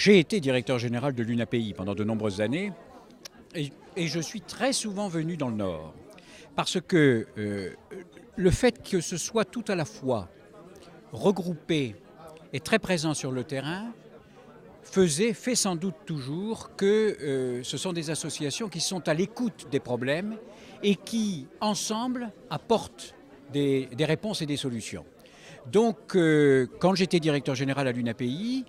J'ai été directeur général de l'UNAPI pendant de nombreuses années et je suis très souvent venu dans le Nord parce que le fait que ce soit tout à la fois regroupé et très présent sur le terrain fait sans doute toujours que ce sont des associations qui sont à l'écoute des problèmes et qui, ensemble, apportent des réponses et des solutions. Donc, quand j'étais directeur général à l'UNAPI,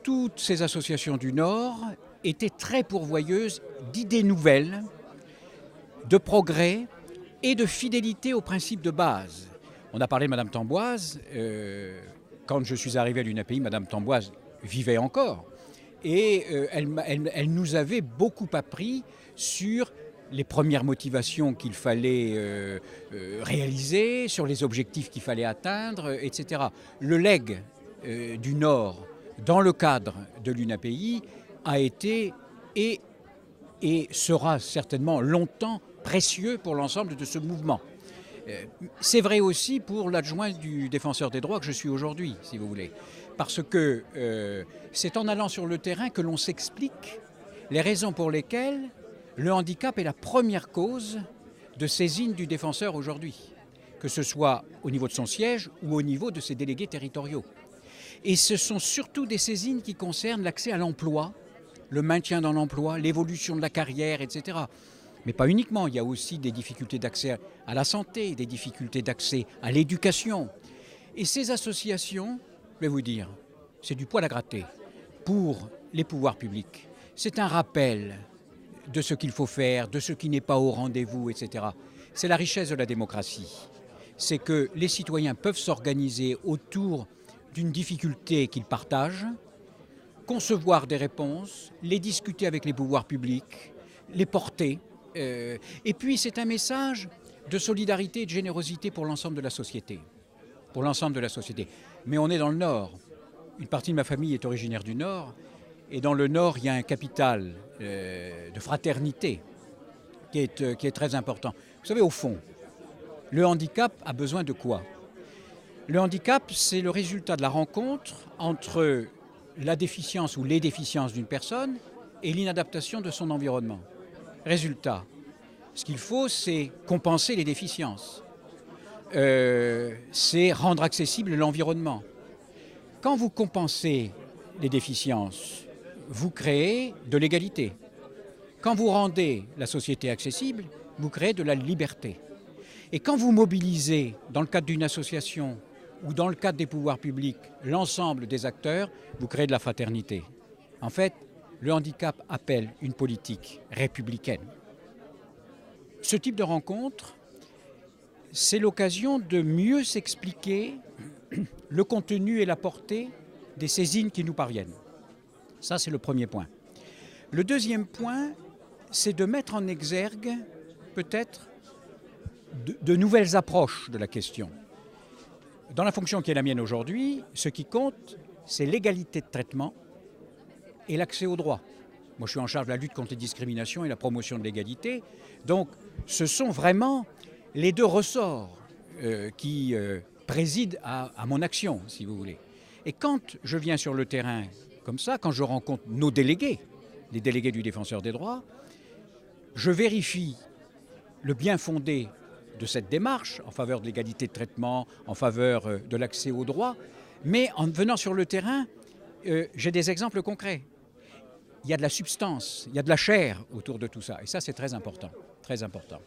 toutes ces associations du Nord étaient très pourvoyeuses d'idées nouvelles, de progrès et de fidélité aux principes de base. On a parlé de Madame Tamboise. Quand je suis arrivé à l'UNAPI, Madame Tamboise vivait encore. Et elle nous avait beaucoup appris sur les premières motivations qu'il fallait réaliser, sur les objectifs qu'il fallait atteindre, etc. Le legs du Nord, dans le cadre de l'UNAPI, a été et sera certainement longtemps précieux pour l'ensemble de ce mouvement. C'est vrai aussi pour l'adjoint du défenseur des droits que je suis aujourd'hui, si vous voulez. Parce que c'est en allant sur le terrain que l'on s'explique les raisons pour lesquelles le handicap est la première cause de saisine du défenseur aujourd'hui, que ce soit au niveau de son siège ou au niveau de ses délégués territoriaux. Et ce sont surtout des saisines qui concernent l'accès à l'emploi, le maintien dans l'emploi, l'évolution de la carrière, etc. Mais pas uniquement, il y a aussi des difficultés d'accès à la santé, des difficultés d'accès à l'éducation. Et ces associations, je vais vous dire, c'est du poil à gratter pour les pouvoirs publics. C'est un rappel de ce qu'il faut faire, de ce qui n'est pas au rendez-vous, etc. C'est la richesse de la démocratie. C'est que les citoyens peuvent s'organiser autour d'une difficulté qu'ils partagent, concevoir des réponses, les discuter avec les pouvoirs publics, les porter. Et puis c'est un message de solidarité et de générosité pour l'ensemble de la société. Pour l'ensemble de la société. Mais on est dans le Nord. Une partie de ma famille est originaire du Nord. Et dans le Nord, il y a un capital de fraternité qui est très important. Vous savez, au fond, le handicap a besoin de quoi ? Le handicap, c'est le résultat de la rencontre entre la déficience ou les déficiences d'une personne et l'inadaptation de son environnement. Résultat, ce qu'il faut, c'est compenser les déficiences. C'est rendre accessible l'environnement. Quand vous compensez les déficiences, vous créez de l'égalité. Quand vous rendez la société accessible, vous créez de la liberté. Et quand vous mobilisez, dans le cadre d'une association ou dans le cadre des pouvoirs publics, l'ensemble des acteurs, vous créez de la fraternité. En fait, le handicap appelle une politique républicaine. Ce type de rencontre, c'est l'occasion de mieux s'expliquer le contenu et la portée des saisines qui nous parviennent. Ça, c'est le premier point. Le deuxième point, c'est de mettre en exergue peut-être de nouvelles approches de la question. Dans la fonction qui est la mienne aujourd'hui, ce qui compte, c'est l'égalité de traitement et l'accès aux droits. Moi, je suis en charge de la lutte contre les discriminations et la promotion de l'égalité. Donc, ce sont vraiment les deux ressorts qui président à mon action, si vous voulez. Et quand je viens sur le terrain comme ça, quand je rencontre nos délégués, les délégués du défenseur des droits, je vérifie le bien fondé de cette démarche en faveur de l'égalité de traitement, en faveur de l'accès aux droits. Mais en venant sur le terrain, j'ai des exemples concrets. Il y a de la substance, il y a de la chair autour de tout ça. Et ça, c'est très important, très important.